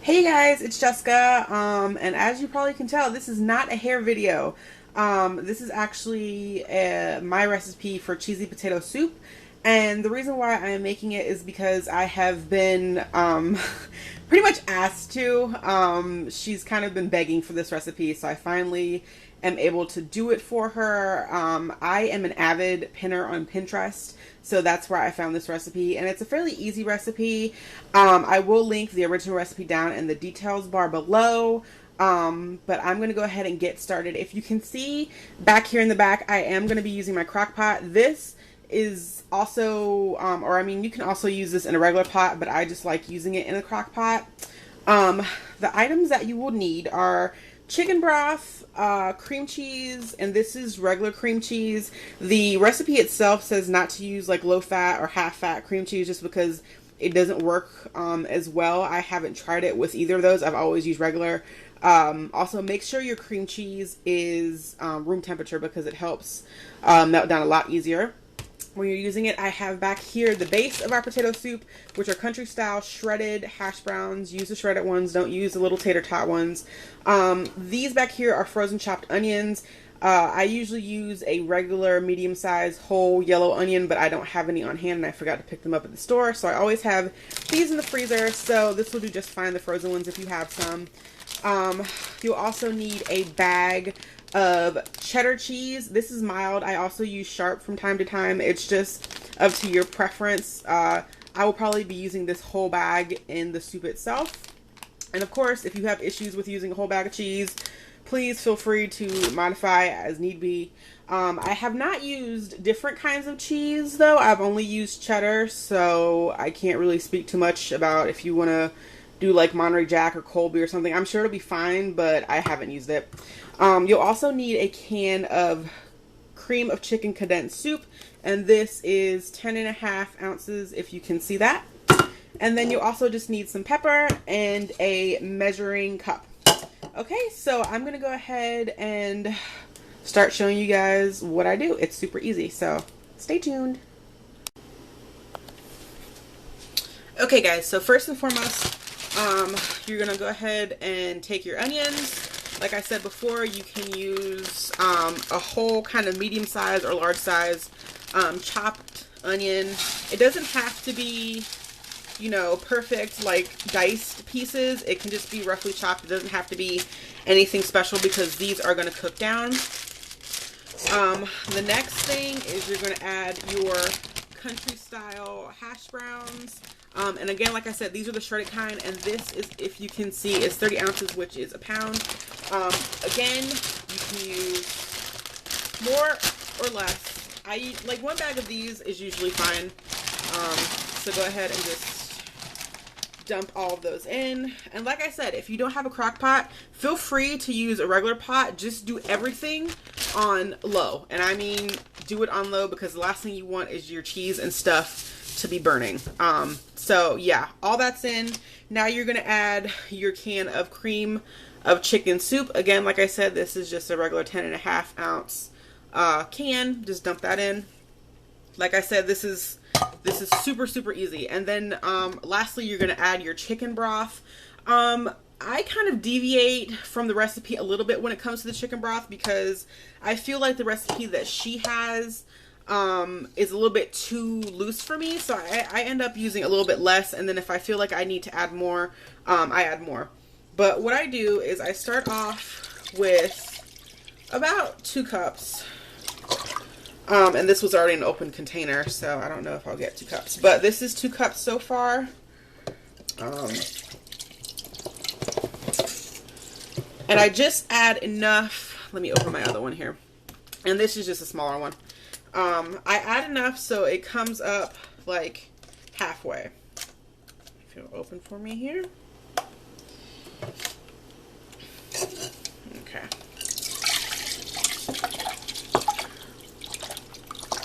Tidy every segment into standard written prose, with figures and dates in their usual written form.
Hey guys, it's Jessica, and as you probably can tell, this is not a hair video. This is actually my recipe for cheesy potato soup, and the reason why I am making it is because I have been pretty much asked to. She's kind of been begging for this recipe, so I finally am able to do it for her. I am an avid pinner on Pinterest, so that's where I found this recipe, and it's a fairly easy recipe. I will link the original recipe down in the details bar below. But I'm going to go ahead and get started. If you can see back here in the back, I am going to be using my crock pot. This is also, or I mean, you can also use this in a regular pot, but I just like using it in a crock pot. The items that you will need are chicken broth, cream cheese, and this is regular cream cheese. The recipe itself says not to use like low fat or half fat cream cheese just because it doesn't work as well. I haven't tried it with either of those. I've always used regular. Also, make sure your cream cheese is room temperature because it helps melt down a lot easier when you're using it. I have back here the base of our potato soup, which are country style shredded hash browns. Use the shredded ones, don't use the little tater tot ones. These back here are frozen chopped onions. I usually use a regular medium sized whole yellow onion, but I don't have any on hand and I forgot to pick them up at the store, so I always have these in the freezer, so this will do just fine, the frozen ones, if you have some. You'll also need a bag of cheddar cheese. This is mild. I also use sharp from time to time. It's just up to your preference. I will probably be using this whole bag in the soup itself. And of course, if you have issues with using a whole bag of cheese, please feel free to modify as need be. I have not used different kinds of cheese though. I've only used cheddar, so I can't really speak too much about if you want to do like Monterey Jack or Colby or something. I'm sure it'll be fine, but I haven't used it. You'll also need a can of cream of chicken condensed soup, and this is 10.5 ounces if you can see that. And then you also just need some pepper and a measuring cup. Okay, so I'm gonna go ahead and start showing you guys what I do. It's super easy, so stay tuned. Okay guys, so first and foremost, you're gonna go ahead and take your onions. Like I said before, you can use a whole kind of medium size or large size chopped onion. It doesn't have to be, you know, perfect like diced pieces. It can just be roughly chopped. It doesn't have to be anything special because these are going to cook down. The next thing is you're going to add your country style hash browns. And again, like I said, these are the shredded kind, and this is, if you can see, is 30 ounces, which is a pound. Again, you can use more or less. I like one bag of these is usually fine. So go ahead and just dump all of those in. And like I said, if you don't have a crock pot, feel free to use a regular pot. Just do everything on low. And I mean, do it on low because the last thing you want is your cheese and stuff to be burning. So yeah, all that's in. Now you're gonna add your can of cream of chicken soup. Again, like I said, this is just a regular 10.5 ounce can. Just dump that in. Like I said, this is super easy. And then lastly, you're gonna add your chicken broth. I kind of deviate from the recipe a little bit when it comes to the chicken broth because I feel like the recipe that she has is a little bit too loose for me, so I end up using a little bit less, and then if I feel like I need to add more, I add more. But what I do is I start off with about 2 cups. And this was already an open container, so I don't know if I'll get 2 cups. But this is 2 cups so far. And I just add enough. Let me open my other one here. And this is just a smaller one. I add enough so it comes up like halfway. If you'll open for me here. Okay.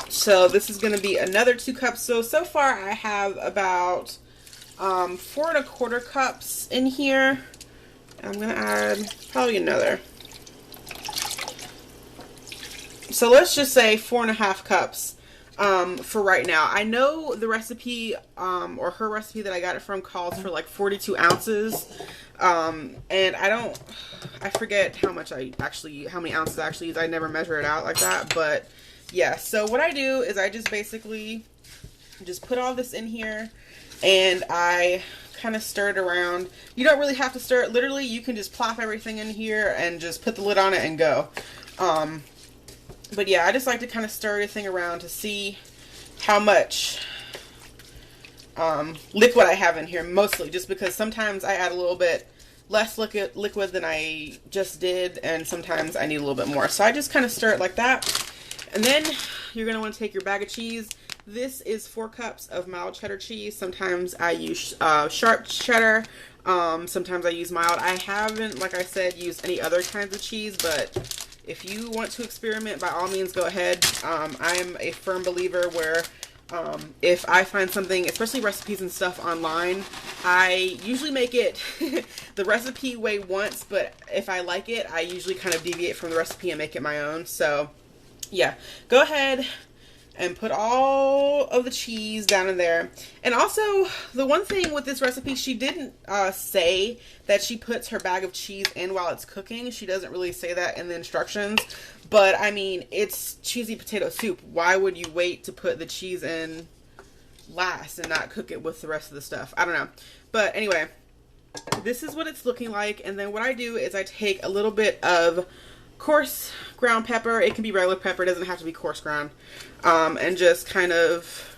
So this is going to be another 2 cups. So far I have about 4¼ cups in here. I'm going to add probably another. So let's just say 4½ cups. for right now. I know the recipe, or her recipe that I got it from calls for like 42 ounces. And I forget how many ounces I actually use. I never measure it out like that, but yeah. So what I do is I just basically just put all this in here and I kind of stir it around. You don't really have to stir it. Literally, you can just plop everything in here and just put the lid on it and go. But yeah, I just like to kind of stir everything around to see how much liquid I have in here, mostly just because sometimes I add a little bit less liquid than I just did, and sometimes I need a little bit more. So I just kind of stir it like that. And then you're going to want to take your bag of cheese. This is 4 cups of mild cheddar cheese. Sometimes I use sharp cheddar. Sometimes I use mild. I haven't, like I said, used any other kinds of cheese, but if you want to experiment, by all means, go ahead. I'm a firm believer where if I find something, especially recipes and stuff online, I usually make it the recipe way once, but if I like it, I usually kind of deviate from the recipe and make it my own. So yeah, go ahead and put all of the cheese down in there. And also, the one thing with this recipe, she didn't say that she puts her bag of cheese in while it's cooking. She doesn't really say that in the instructions. But, I mean, it's cheesy potato soup. Why would you wait to put the cheese in last and not cook it with the rest of the stuff? I don't know. But anyway, this is what it's looking like. And then what I do is I take a little bit of coarse ground pepper. It can be regular pepper. It doesn't have to be coarse ground. And just kind of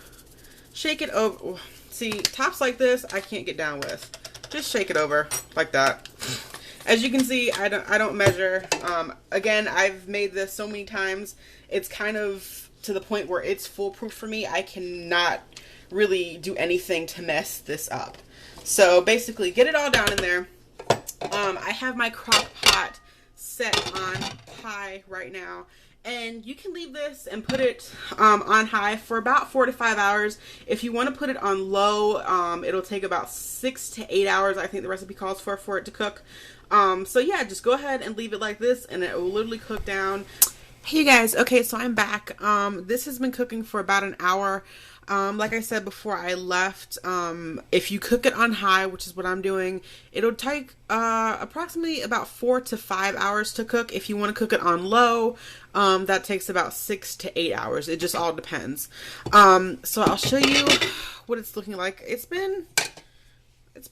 shake it over. See, tops like this, I can't get down with. Just shake it over like that. As you can see, I don't measure. Again, I've made this so many times. It's kind of to the point where it's foolproof for me. I cannot really do anything to mess this up. So basically, get it all down in there. I have my crock pot set on high right now, and you can leave this and put it on high for about 4 to 5 hours. If you want to put it on low, it'll take about 6 to 8 hours, I think the recipe calls for it to cook. So yeah, just go ahead and leave it like this and it will literally cook down. Hey you guys, okay, so I'm back. This has been cooking for about an hour. Like I said before I left, if you cook it on high, which is what I'm doing, it'll take approximately about 4 to 5 hours to cook. If you want to cook it on low, that takes about 6 to 8 hours. It just all depends. So I'll show you what it's looking like. It's been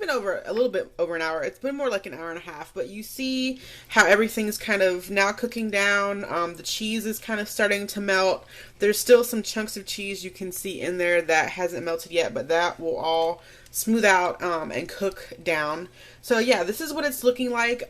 over a little bit over an hour. It's been more like an hour and a half, but you see how everything's kind of now cooking down. The cheese is kind of starting to melt. There's still some chunks of cheese you can see in there that hasn't melted yet, but that will all smooth out and cook down. So yeah, this is what it's looking like.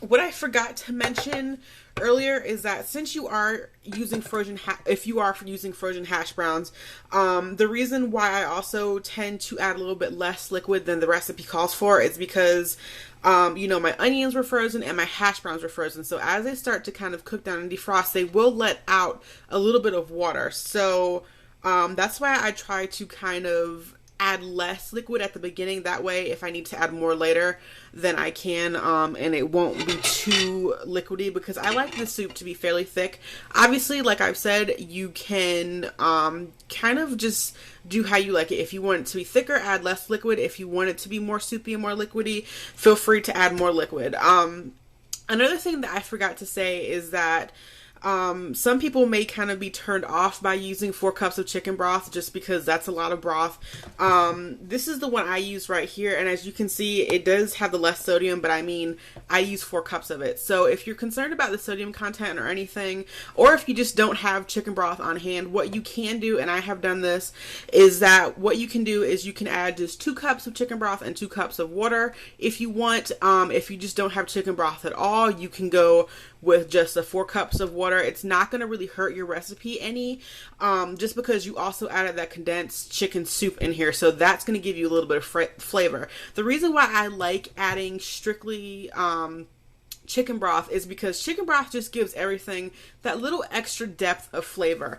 What I forgot to mention earlier is that since you are using frozen hash browns, the reason why I also tend to add a little bit less liquid than the recipe calls for is because you know, my onions were frozen and my hash browns were frozen. So as they start to kind of cook down and defrost, they will let out a little bit of water. So that's why I try to kind of add less liquid at the beginning. That way, if I need to add more later, then I can, and it won't be too liquidy, because I like the soup to be fairly thick. Obviously, like I've said, you can kind of just do how you like it. If you want it to be thicker, add less liquid. If you want it to be more soupy and more liquidy, feel free to add more liquid. Another thing that I forgot to say is that some people may kind of be turned off by using 4 cups of chicken broth, just because that's a lot of broth. This is the one I use right here, and as you can see, it does have the less sodium, but I mean, I use 4 cups of it. So if you're concerned about the sodium content or anything, or if you just don't have chicken broth on hand, what you can do, and I have done this, is that what you can do is you can add just 2 cups of chicken broth and 2 cups of water. If you want, if you just don't have chicken broth at all, you can go with just the 4 cups of water. It's not going to really hurt your recipe any, just because you also added that condensed chicken soup in here, so that's going to give you a little bit of flavor. The reason why I like adding strictly chicken broth is because chicken broth just gives everything that little extra depth of flavor.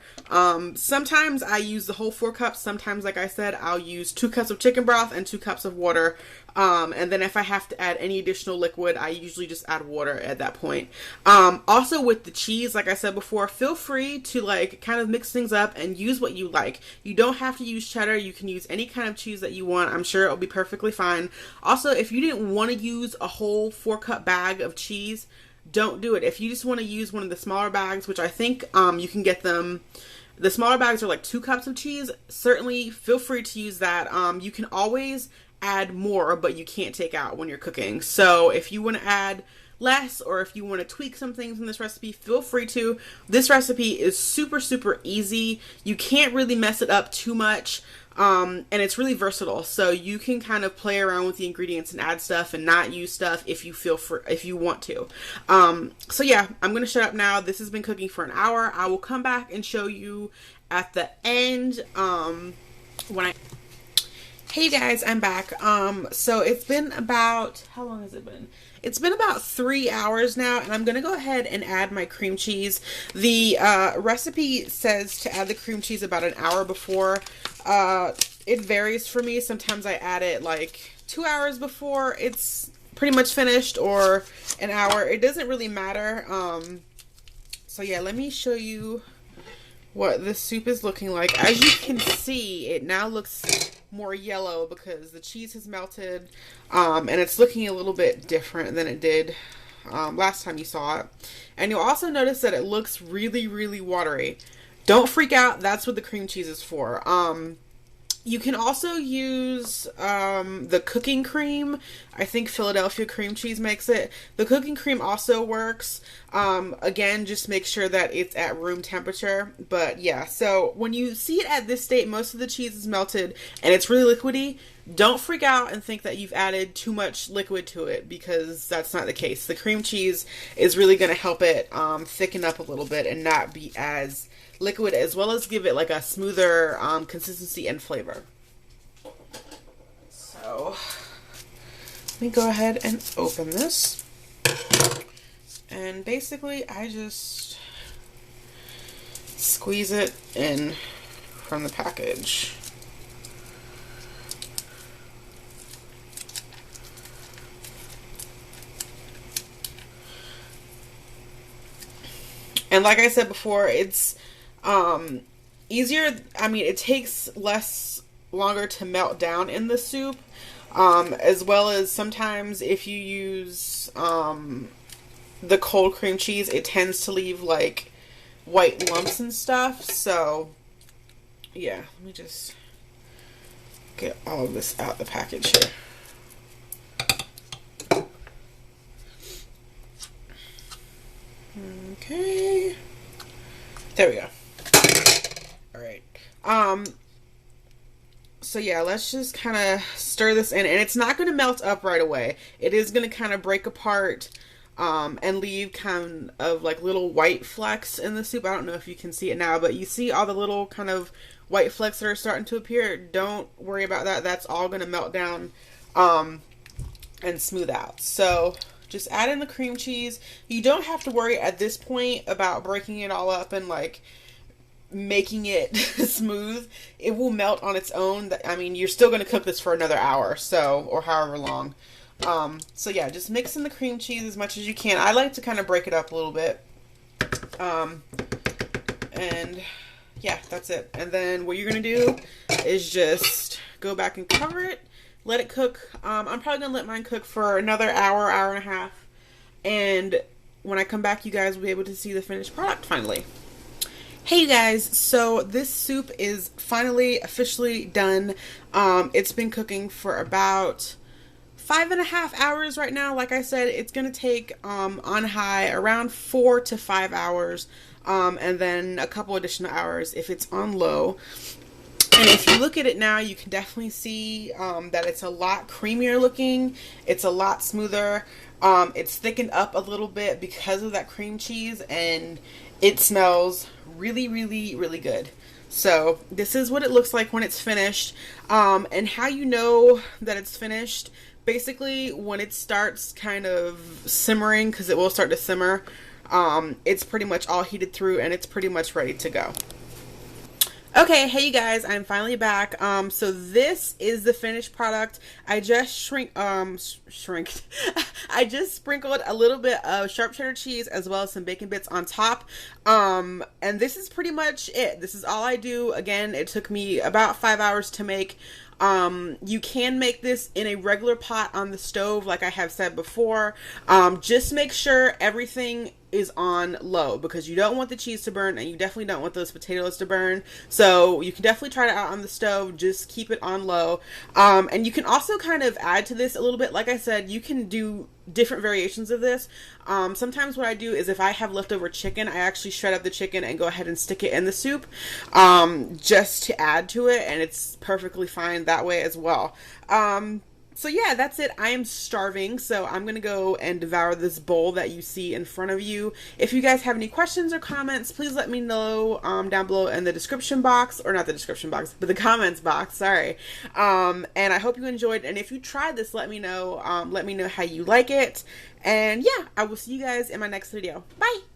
Sometimes I use the whole 4 cups. Sometimes, like I said, I'll use 2 cups of chicken broth and 2 cups of water. And then if I have to add any additional liquid, I usually just add water at that point. Also with the cheese, like I said before, feel free to like kind of mix things up and use what you like. You don't have to use cheddar. You can use any kind of cheese that you want. I'm sure it'll be perfectly fine. Also, if you didn't want to use a whole 4-cup bag of cheese, don't do it. If you just want to use one of the smaller bags, which I think you can get them, the smaller bags are like 2 cups of cheese, certainly feel free to use that. You can always add more, but you can't take out when you're cooking. So if you want to add less, or if you want to tweak some things in this recipe, feel free to. This recipe is super, super easy. You can't really mess it up too much. And it's really versatile, so you can kind of play around with the ingredients and add stuff and not use stuff if you want to. So yeah, I'm gonna shut up now. This has been cooking for an hour. I will come back and show you at the end Hey guys, I'm back. So it's been about, how long has it been? It's been about 3 hours now, and I'm going to go ahead and add my cream cheese. The recipe says to add the cream cheese about an hour before. It varies for me. Sometimes I add it like 2 hours before it's pretty much finished, or an hour. It doesn't really matter. So yeah, let me show you what this soup is looking like. As you can see, it now looks more yellow because the cheese has melted, and it's looking a little bit different than it did last time you saw it. And you'll also notice that it looks really, really watery. Don't freak out, that's what the cream cheese is for. You can also use the cooking cream. I think Philadelphia cream cheese makes it. The cooking cream also works. Again, just make sure that it's at room temperature. But yeah, so when you see it at this state, most of the cheese is melted and it's really liquidy. Don't freak out and think that you've added too much liquid to it, because that's not the case. The cream cheese is really going to help it thicken up a little bit and not be as liquid, as well as give it like a smoother consistency and flavor. So let me go ahead and open this, and basically I just squeeze it in from the package. And like I said before, it's easier. I mean, it takes longer to melt down in the soup, as well as sometimes if you use the cold cream cheese, it tends to leave like white lumps and stuff. So yeah, let me just get all of this out the package here. Okay, there we go. All right. So yeah, let's just kind of stir this in, and it's not going to melt up right away. It is going to kind of break apart and leave kind of like little white flecks in the soup. I don't know if you can see it now, but you see all the little kind of white flecks that are starting to appear. Don't worry about that. That's all going to melt down and smooth out. So just add in the cream cheese. You don't have to worry at this point about breaking it all up and like making it smooth. It will melt on its own. I mean, you're still going to cook this for another hour, so, or however long. So yeah, just mix in the cream cheese as much as you can. I like to kind of break it up a little bit. And yeah, that's it. And then what you're going to do is just go back and cover it. Let it cook. I'm probably going to let mine cook for another hour, hour and a half. And when I come back, you guys will be able to see the finished product finally. Hey you guys, so this soup is finally officially done. It's been cooking for about 5.5 hours right now. Like I said, it's going to take on high around 4 to 5 hours, and then a couple additional hours if it's on low. And if you look at it now, you can definitely see that it's a lot creamier looking. It's a lot smoother. It's thickened up a little bit because of that cream cheese, and it smells really, really, really good. So this is what it looks like when it's finished. And how you know that it's finished, basically when it starts kind of simmering, because it will start to simmer, it's pretty much all heated through and it's pretty much ready to go. Okay, hey you guys, I'm finally back. So this is the finished product. I just I just sprinkled a little bit of sharp cheddar cheese as well as some bacon bits on top. And this is pretty much it. This is all I do. Again, it took me about 5 hours to make. You can make this in a regular pot on the stove, like I have said before. Just make sure everything is on low, because you don't want the cheese to burn and you definitely don't want those potatoes to burn. So you can definitely try it out on the stove. Just keep it on low. And you can also kind of add to this a little bit. Like I said, you can do different variations of this. Sometimes what I do is if I have leftover chicken, I actually shred up the chicken and go ahead and stick it in the soup, just to add to it, and it's perfectly fine that way as well. So yeah, that's it. I am starving, so I'm gonna go and devour this bowl that you see in front of you. If you guys have any questions or comments, please let me know down below in the description box, or not the description box, but the comments box, sorry. And I hope you enjoyed, and if you tried this, let me know how you like it. And yeah, I will see you guys in my next video. Bye!